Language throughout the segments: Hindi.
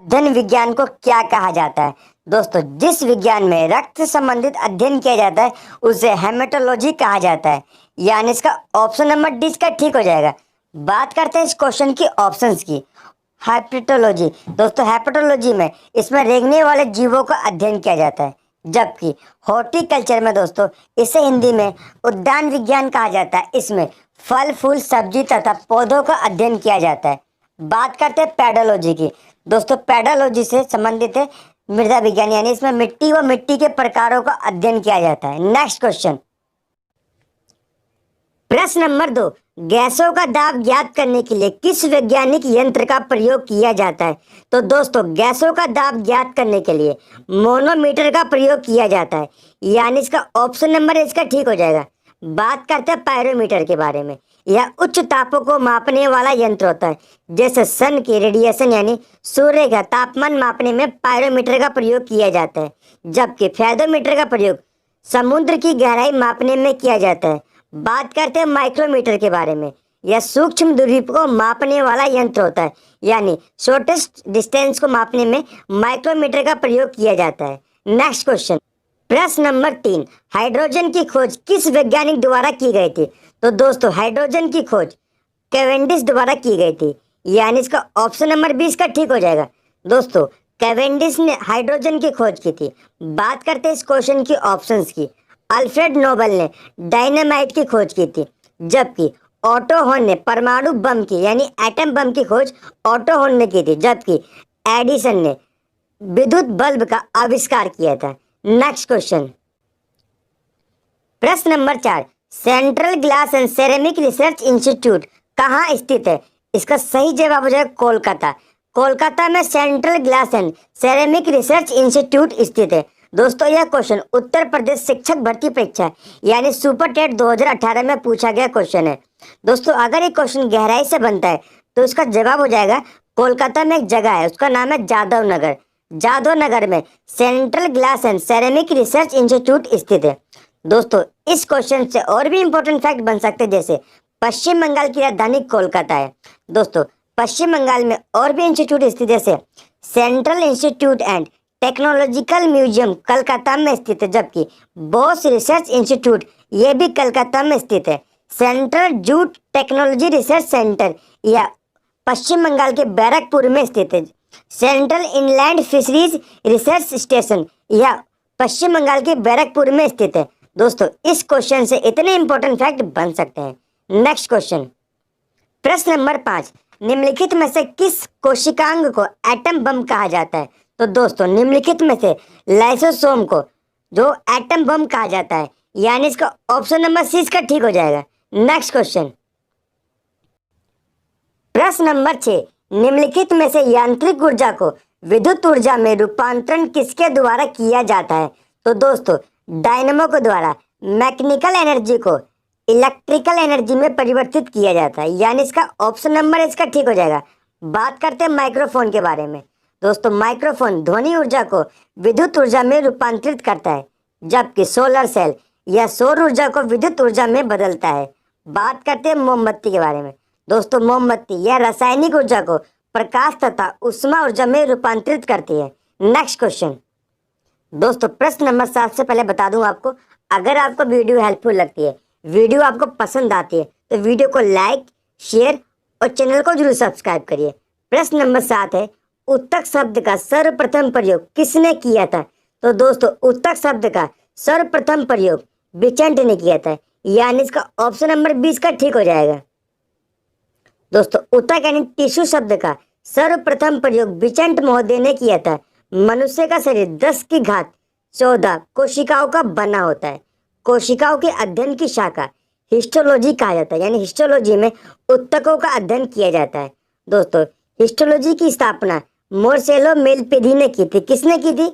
धन विज्ञान को क्या कहा जाता है? दोस्तों, जिस विज्ञान में रक्त से संबंधित अध्ययन किया जाता है उसे हेमेटोलॉजी कहा जाता है। यानी इसका ऑप्शन नंबर डी इसका ठीक हो जाएगा। बात करते हैं इस क्वेश्चन की ऑप्शंस की। हेपेटोलॉजी, दोस्तों हेपेटोलॉजी में इसमें रेंगने वाले जीवों का अध्ययन किया जाता है। जबकि हॉर्टिकल्चर में दोस्तों इसे हिंदी में उद्यान विज्ञान कहा जाता है। इसमें फल फूल सब्जी तथा पौधों का अध्ययन किया जाता है। बात करते हैं पेडोलॉजी की। दोस्तों पेडोलॉजी से संबंधित है मृदा विज्ञान, यानी इसमें मिट्टी व मिट्टी के प्रकारों का अध्ययन किया जाता है। नेक्स्ट क्वेश्चन, प्रश्न नंबर 2, गैसों का दाब ज्ञात करने के लिए किस वैज्ञानिक यंत्र का प्रयोग किया जाता है? तो दोस्तों गैसों का दाब ज्ञात करने के लिए मोनोमीटर का प्रयोग किया जाता है। यानी इसका ऑप्शन नंबर इसका ठीक हो जाएगा। बात करते हैं पायरोमीटर के बारे में। यह उच्च तापों को मापने वाला यंत्र होता है। जैसे सन की रेडिएशन यानी सूर्य का तापमान मापने में पायरोमीटर का प्रयोग किया जाता है। जबकि फेदोमीटर का प्रयोग समुद्र की गहराई मापने में किया जाता है। बात करते हैं माइक्रोमीटर के बारे में। यह सूक्ष्म दूरी को मापने वाला यंत्र होता है। यानी शॉर्टेस्ट डिस्टेंस को मापने में माइक्रोमीटर का प्रयोग किया जाता है। नेक्स्ट क्वेश्चन, प्रश्न नंबर 3, हाइड्रोजन की खोज किस वैज्ञानिक द्वारा की गई थी? तो दोस्तों हाइड्रोजन की खोज कैवेंडिश द्वारा की गई थी। यानी इसका ऑप्शन नंबर 20 का ठीक हो जाएगा। दोस्तों कैवेंडिश ने हाइड्रोजन की खोज की थी। बात करते हैं इस क्वेश्चन की ऑप्शंस की। अल्फ्रेड नोबल ने डायनामाइट की खोज की थी। जबकि ऑटो हॉर्न ने परमाणु बम की यानी एटम बम की खोज ऑटो हॉर्न ने की थी। जबकि एडिसन ने विद्युत बल्ब का आविष्कार किया था। नेक्स्ट क्वेश्चन, प्रश्न number 4, central glass and ceramic research institute कहाँ स्थित है? इसका सही जवाब हो जाएगा कोलकाता। कोलकाता में central glass and ceramic research institute स्थित है। दोस्तों यह क्वेश्चन उत्तर प्रदेश शिक्षक भर्ती परीक्षा यानी सुपर टेट 2018 में पूछा गया क्वेश्चन है। दोस्तों अगर ये क्वेश्चन गहराई से बनता है तो इसका जवाब हो जाएगा कोलकाता में एक जगह है, उसका नाम है जादव नगर। जादव नगर में central glass and ceramic research institute स्थित है। दोस्तों इस क्वेश्चन से और भी इंपॉर्टेंट फैक्ट बन सकते हैं, जैसे पश्चिम बंगाल की राजधानी कोलकाता है। दोस्तों पश्चिम बंगाल में और भी इंस्टीट्यूट स्थित है, जैसे central institute and technological museum Calcutta में स्थित है। जबकि बोस रिसर्च इंस्टीट्यूट ये भी कलकत्ता में स्थित है। Central jute technology research centre यह पश्चिम बंगाल के बैरकपुर में स्थित है। Central inland fisheries research station यह पश्चिम बंगाल के बैरकपुर में स्थित है। दोस्तों इस क्वेश्चन से इतने इंपॉर्टेंट फैक्ट बन सकते हैं। नेक्स्ट क्वेश्चन, प्रश्न नंबर 5, निम्नलिखित में से किस कोशिकांग को एटम बम कहा जाता है? तो दोस्तों निम्नलिखित में से लाइसोसोम को जो एटम बम कहा जाता है। यानी इसका ऑप्शन नंबर सी इसका ठीक हो जाएगा। नेक्स्ट क्वेश्चन, प्रश्न नंबर 6, निम्नलिखित में से यांत्रिक ऊर्जा को विद्युत ऊर्जा में रूपांतरण किसके द्वारा किया जाता है? तो दोस्तों डायनेमो के द्वारा मैकेनिकल एनर्जी को इलेक्ट्रिकल एनर्जी में परिवर्तित किया जाता है। यानी इसका ऑप्शन नंबर इसका ठीक हो जाएगा। बात करते हैं माइक्रोफोन के बारे में। दोस्तों माइक्रोफोन ध्वनि ऊर्जा को विद्युत ऊर्जा में रूपांतरित करता है। जबकि सोलर सेल या सौर ऊर्जा को विद्युत ऊर्जा में बदलता है। बात करते हैं मोमबत्ती के बारे में। दोस्तों मोमबत्ती यह रासायनिक ऊर्जा को प्रकाश तथा उष्मा ऊर्जा में रूपांतरित करती है। नेक्स्ट क्वेश्चन, दोस्तों प्रश्न नंबर 7 से पहले बता दूं आपको, अगर आपको वीडियो हेल्पफुल लगती है, वीडियो आपको पसंद आती है तो वीडियो को लाइक शेयर और चैनल को जरूर सब्सक्राइब करिए। प्रश्न नंबर 7 है, उत्तक शब्द का सर्वप्रथम प्रयोग किसने किया था? तो दोस्तों उत्तक शब्द का सर्वप्रथम प्रयोग विचंट ने किया था। यानी इसका ऑप्शन नंबर 20 का ठीक हो जाएगा। दोस्तों उत्तक यानी टिश्यू शब्द का सर्वप्रथम प्रयोग विचंट महोदय ने किया था। मनुष्य का शरीर 10 की घात 14 कोशिकाओं का बना होता है। कोशिकाओं के अध्ययन की शाखा हिस्टोलॉजी कहा जाता है। यानी हिस्टोलॉजी में उत्तकों का अध्ययन किया जाता है। दोस्तों हिस्टोलॉजी की स्थापना मोर्सेलो मेलपिदी ने की थी। किसने की थी?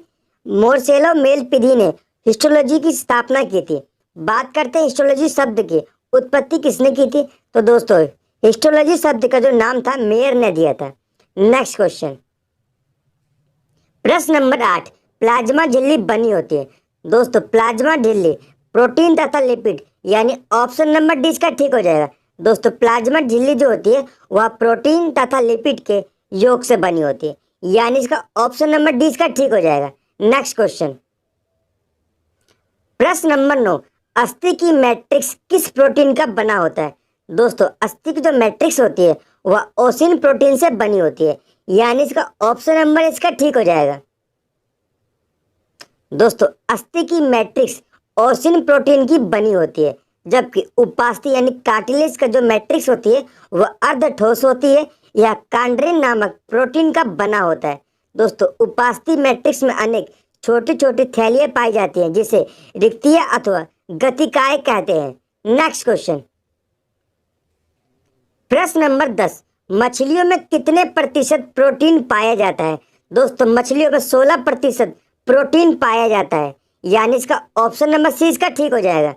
मोर्सेलो मेलपिदी ने हिस्टोलॉजी की स्थापना की थी। बात करते हैं हिस्टोलॉजी शब्द की उत्पत्ति किसने की थी? तो दोस्तों हिस्टोलॉजी शब्द का जो नाम था मेयर ने दिया था। नेक्स्ट क्वेश्चन, प्रश्न नंबर 8, प्लाज्मा झिल्ली बनी होती है। दोस्तों प्लाज्मा झिल्ली प्रोटीन तथा लिपिड यानी ऑप्शन नंबर डी इसका ठीक हो जाएगा। दोस्तों प्लाज्मा झिल्ली जो होती है वह प्रोटीन तथा लिपिड के योग से बनी होती है। यानी इसका ऑप्शन नंबर डी इसका ठीक हो जाएगा। नेक्स्ट क्वेश्चन, प्रश्न नंबर 9, अस्थि की मैट्रिक्स किस प्रोटीन का बना होता है? दोस्तों अस्थि की जो मैट्रिक्स होती है वह ओसिन प्रोटीन से बनी होती है, यानी इसका ऑप्शन नंबर इसका ठीक हो जाएगा। दोस्तों अस्थि की मैट्रिक्स ओसिन प्रोटीन की बनी होती है, जबकि उपास्थि यानी कार्टिलेज का जो मैट्रिक्स होती है वह अर्ध ठोस होती है या कांड्रिन नामक प्रोटीन का बना होता है। दोस्तों उपास्थि मैट्रिक्स में अनेक छोटी छोटी थैलियां पाई जाती हैं जिसे रिक्तियां अथवा गतिकाएं कहते हैं। नेक्स्ट क्वेश्चन, प्रश्न नंबर 10, मछलियों में कितने प्रतिशत प्रोटीन पाया जाता है? दोस्तों मछलियों में 16% प्रोटीन पाया जाता है, यानी इसका ऑप्शन नंबर सी इसका ठीक हो जाएगा।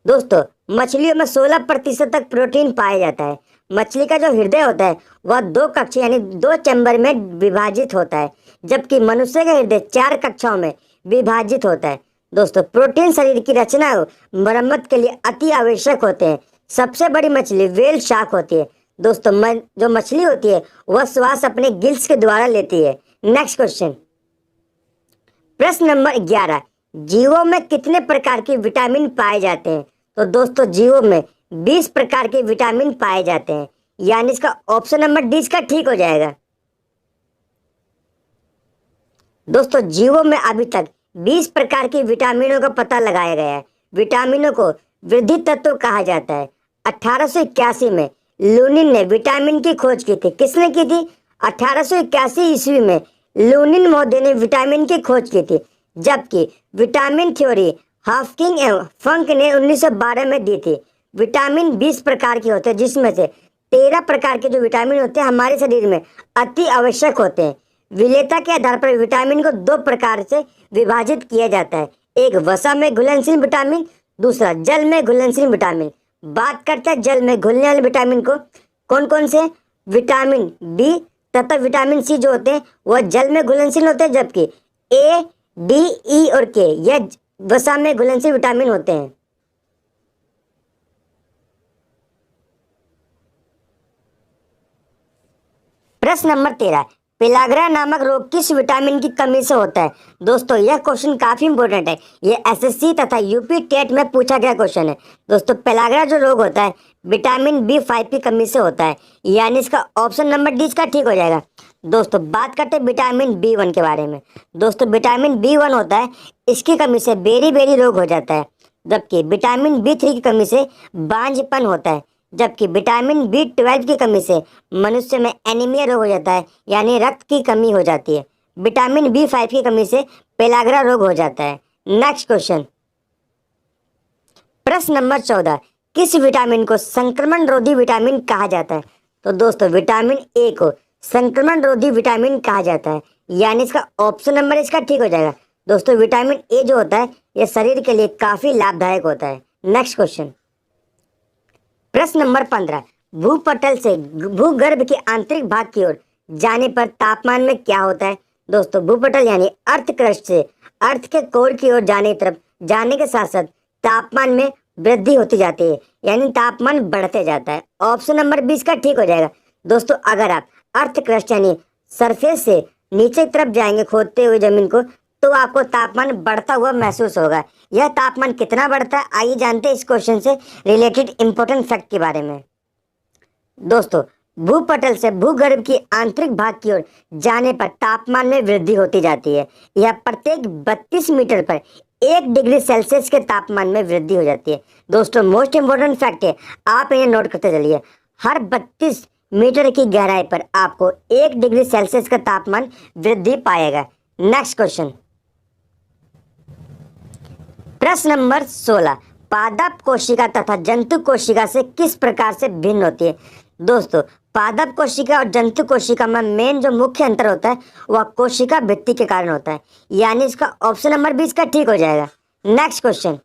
दोस्तों मछलियों में 16% तक प्रोटीन पाया जाता है। मछली का जो हृदय होता है वह 2 कक्षा यानी 2 चैम्बर में विभाजित होता है, जबकि मनुष्य का हृदय 4 कक्षाओं में विभाजित होता है। दोस्तों प्रोटीन शरीर की रचना और मरम्मत के लिए अति आवश्यक होते हैं। सबसे बड़ी मछली व्हेल शार्क होती है। दोस्तों जो मछली होती है वह श्वास अपने गिल्स के द्वारा लेती है। नेक्स्ट क्वेश्चन, प्रश्न नंबर 11, जीवों में कितने प्रकार के विटामिन पाए जाते हैं? तो दोस्तों जीवों में 20 प्रकार के विटामिन पाए जाते हैं, यानी इसका ऑप्शन नंबर डी इसका ठीक हो जाएगा। दोस्तों जीवों में अभी तक 20 प्रकार के विटामिनों का पता लगाया गया है। विटामिनों को वृद्धि तत्व कहा जाता है। 1881 में लूनिन ने विटामिन की खोज की थी। किसने की थी? 1881 ईस्वी में लूनिन महोदय ने विटामिन की खोज की थी, जबकि विटामिन थ्योरी हाफकिंग एवं फंक ने 1912 में दी थी। विटामिन 20 प्रकार के होते हैं, जिसमें से 13 प्रकार के जो विटामिन होते हैं हमारे शरीर में अति आवश्यक होते हैं। विलेयता के आधार पर विटामिन को 2 प्रकार से विभाजित किया जाता है, एक वसा में घुलनशील विटामिन, दूसरा जल में घुलनशील विटामिन। बात करते हैं जल में घुलने वाले विटामिन को, कौन कौन से? विटामिन बी तथा विटामिन सी जो होते हैं वह जल में घुलनशील होते हैं, जबकि ए, डी, ई और के यह वसा में घुलनशील विटामिन होते हैं। प्रश्न नंबर 13, पेलाग्रा नामक रोग किस विटामिन की कमी से होता है? दोस्तों यह क्वेश्चन काफी इंपॉर्टेंट है। यह एसएससी तथा यूपी टेट में पूछा गया क्वेश्चन है। दोस्तों पेलाग्रा जो रोग होता है विटामिन B5 की कमी से होता है, यानी इसका ऑप्शन नंबर डी इसका ठीक हो जाएगा। दोस्तों बात करते हैं विटामिन B1 के बारे में। दोस्तों विटामिन B1 होता है, इसकी कमी से बेरी बेरी रोग हो जाता है, जबकि विटामिन B3 की कमी से बांझपन होता है, जबकि विटामिन B12 की कमी से मनुष्य में एनीमिया रोग हो जाता है, यानी रक्त की कमी हो जाती है। विटामिन B5 की कमी से पेलाग्रा रोग हो जाता है। नेक्स्ट क्वेश्चन, प्रश्न नंबर 14, किस विटामिन को संक्रमण रोधी विटामिन कहा जाता है? तो दोस्तों विटामिन ए को संक्रमण रोधी विटामिन कहा जाता है, यानी इसका ऑप्शन नंबर इसका ठीक हो जाएगा। दोस्तों विटामिन ए जो होता है यह शरीर के लिए काफी लाभदायक होता है। नेक्स्ट क्वेश्चन, प्रश्न नंबर 15, भूपटल से भूगर्भ के आंतरिक भाग की ओर जाने पर तापमान में क्या होता है? दोस्तों भूपटल यानी अर्थ क्रस्ट से अर्थ के कोर की ओर जाने की तरफ जाने के साथ साथ तापमान में वृद्धि होती जाती है, यानी तापमान बढ़ते जाता है। ऑप्शन नंबर 20 का ठीक हो जाएगा। दोस्तों अगर आप अर्थ क्रस्ट यानी सरफेस से नीचे की तरफ जाएंगे खोदते हुए जमीन को, तो आपको तापमान बढ़ता हुआ महसूस होगा। यह तापमान कितना बढ़ता है आइए जानते हैं इस क्वेश्चन से रिलेटेड इंपॉर्टेंट फैक्ट के बारे में। दोस्तों भूपटल से भूगर्भ की आंतरिक भाग की ओर जाने पर तापमान में वृद्धि होती जाती है। यह प्रत्येक 32 मीटर पर 1 डिग्री सेल्सियस के तापमान में वृद्धि हो जाती है। दोस्तों मोस्ट इंपॉर्टेंट फैक्ट है, आप इन्हें नोट करते चलिए। हर 32 मीटर की गहराई पर आपको 1 डिग्री सेल्सियस का तापमान वृद्धि पाएगा। नेक्स्ट क्वेश्चन, प्रश्न नंबर 16, पादप कोशिका तथा जंतु कोशिका से किस प्रकार से भिन्न होती है? दोस्तों पादप कोशिका और जंतु कोशिका में मेन जो मुख्य अंतर होता है वह कोशिका भित्ति के कारण होता है, यानी इसका ऑप्शन नंबर 20 का ठीक हो जाएगा। नेक्स्ट क्वेश्चन,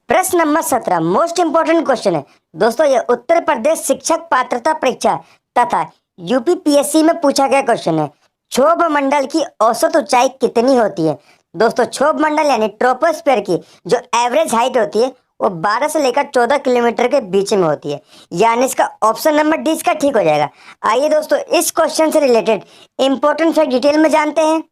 प्रश्न नंबर 17 मोस्ट इंपोर्टेंट क्वेश्चन है। दोस्तों यह उत्तर प्रदेश शिक्षक पात्रता परीक्षा तथा यूपीपीएससी में पूछा गया क्वेश्चन है। क्षोभ मंडल की औसत ऊंचाई कितनी होती है? दोस्तों क्षोभ मंडल यानी ट्रोपोस्फीयर की जो एवरेज हाइट होती है वो 12 से लेकर 14 किलोमीटर के बीच में होती है। यानी इसका ऑप्शन नंबर डी इसका ठीक हो जाएगा। आइए दोस्तों इस क्वेश्चन से रिलेटेड इंपॉर्टेंट फैक्ट डिटेल में जानते हैं।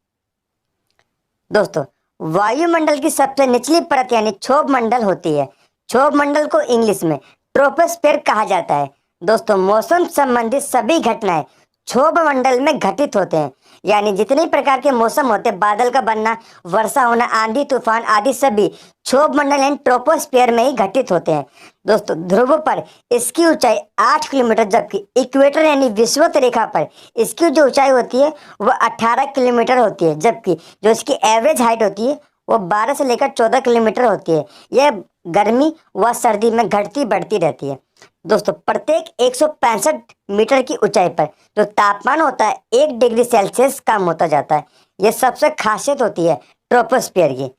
दोस्तों वायुमंडल की सबसे निचली परत यानी क्षोभ मंडल होती है। क्षोभ मंडल को इंग्लिश में ट्रोपोस्फेयर कहा जाता है। दोस्तों मौसम संबंधित सभी घटनाएं क्षोभ मंडल में घटित होते हैं। यानी जितने प्रकार के मौसम होते हैं, बादल का बनना, वर्षा होना, आंधी तूफान आदि सभी क्षोभ मंडल यानी ट्रोपोस्फेयर में ही घटित होते हैं। दोस्तों ध्रुव पर इसकी ऊंचाई 8 किलोमीटर, जबकि इक्वेटर यानी विषुवत रेखा पर इसकी जो ऊंचाई होती है वह 18 किलोमीटर होती है, जबकि जो इसकी एवरेज हाइट होती है वो 12 से लेकर 14 किलोमीटर होती है। यह गर्मी व सर्दी में घटती बढ़ती रहती है। दोस्तों प्रत्येक 165 मीटर की ऊंचाई पर जो तापमान होता है 1 डिग्री सेल्सियस कम होता जाता है। यह सबसे खासियत होती है ट्रोपोस्फियर की।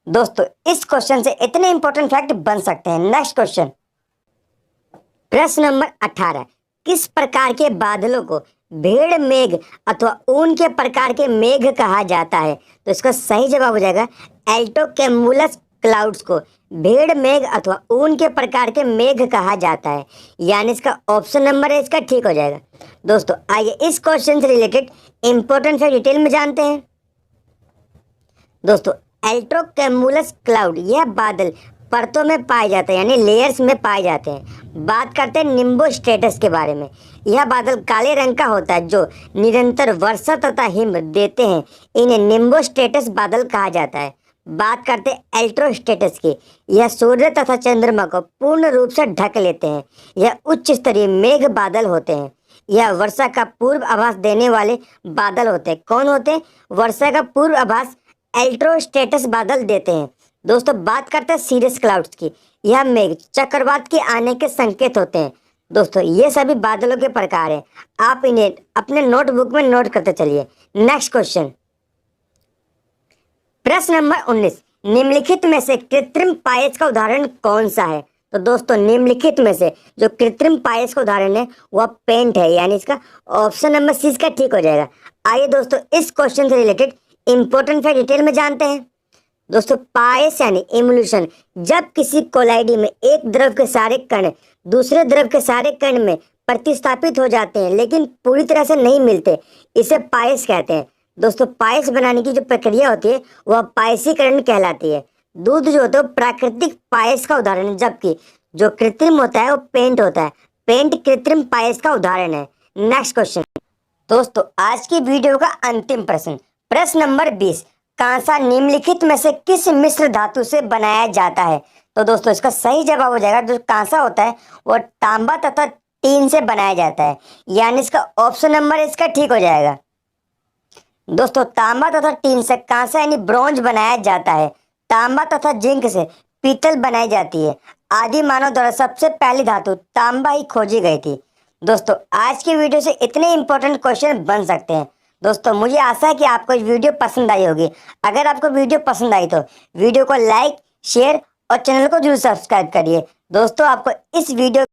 दोस्तों इस क्वेश्चन से इतने इंपॉर्टेंट फैक्ट बन सकते हैं। नेक्स्ट क्वेश्चन, प्रश्न नंबर 18, किस प्रकार के बादलों को भेड़ मेघ अथवा ऊन के प्रकार के मेघ कहा जाता है? तो इसका सही जवाब हो जाएगा एल्टोकेमुलस क्लाउड्स को भेड़ मेघ अथवा ऊन के प्रकार के मेघ कहा जाता है। यानी इसका ऑप्शन नंबर है इसका ठीक हो जाएगा। दोस्तों आइए इस क्वेश्चन से रिलेटेड इंपॉर्टेंट फैक्ट डिटेल में जानते हैं। दोस्तों एल्ट्रोकेमुलस क्लाउड यह बादल परतों में पाए जाते हैं यानी लेयर्स में पाए जाते हैं। बात करते हैं निम्बो स्टेटस के बारे में। यह बादल काले रंग का होता है जो निरंतर वर्षा तथा हिम देते हैं। इन्हें निम्बो स्टेटस बादल कहा जाता है। बात करते हैं एल्ट्रोस्टेटस की। यह सूर्य तथा चंद्रमा को पूर्ण रूप से ढक लेते हैं। यह उच्च स्तरीय मेघ बादल होते हैं। यह वर्षा का पूर्व आभास देने वाले बादल होते हैं। कौन होते हैं? वर्षा का पूर्व आभास एल्ट्रोस्टेटस बादल देते हैं। दोस्तों बात करते हैं सीरियस क्लाउड्स की। यह मेघ चक्रवात के आने के संकेत होते हैं। दोस्तों ये सभी बादलों के प्रकार हैं। आप इन्हें अपने नोटबुक में नोट करते चलिए। नेक्स्ट क्वेश्चन, प्रश्न नंबर 19, निम्नलिखित में से कृत्रिम पायस का उदाहरण कौन सा है? तो दोस्तों निम्नलिखित में से जो कृत्रिम पायस का उदाहरण है वह पेंट है। यानी इसका ऑप्शन नंबर सी इसका ठीक हो जाएगा। आइए दोस्तों इस क्वेश्चन से रिलेटेड इंपॉर्टेंट फैक्ट डिटेल में जानते हैं। दोस्तों पायस यानी इमोल्यूशन, जब किसी कोलाइडी में एक द्रव के सारे कण दूसरे द्रव के सारे कण में प्रतिस्थापित हो जाते हैं लेकिन पूरी तरह से नहीं मिलते, इसे पायस कहते हैं। दोस्तों पायस बनाने की जो प्रक्रिया होती है वह पायसीकरण कहलाती है। दूध जो होता है प्राकृतिक पायस का उदाहरण है, जबकि जो कृत्रिम होता है वो पेंट होता है। पेंट कृत्रिम पायस का उदाहरण है। नेक्स्ट क्वेश्चन, दोस्तों आज की वीडियो का अंतिम प्रश्न, प्रश्न नंबर 20, कांसा निम्नलिखित में से किस मिश्र धातु से बनाया जाता है? तो दोस्तों इसका सही जवाब हो जाएगा, जो कांसा होता है वो तांबा तथा टीन से बनाया जाता है। यानी इसका ऑप्शन नंबर इसका ठीक हो जाएगा। दोस्तों तांबा तथा टीन से कांसा यानी ब्रॉन्ज बनाया जाता है। तांबा तथा जिंक से पीतल बनाई जाती है। आदि मानव द्वारा सबसे पहली धातु तांबा ही खोजी गई थी। दोस्तों आज की वीडियो से इतने इंपॉर्टेंट क्वेश्चन बन सकते हैं। दोस्तों मुझे आशा है कि आपको ये वीडियो पसंद आई होगी। अगर आपको वीडियो पसंद आई तो वीडियो को लाइक, शेयर और चैनल को जरूर सब्सक्राइब करिए। दोस्तों आपको इस वीडियो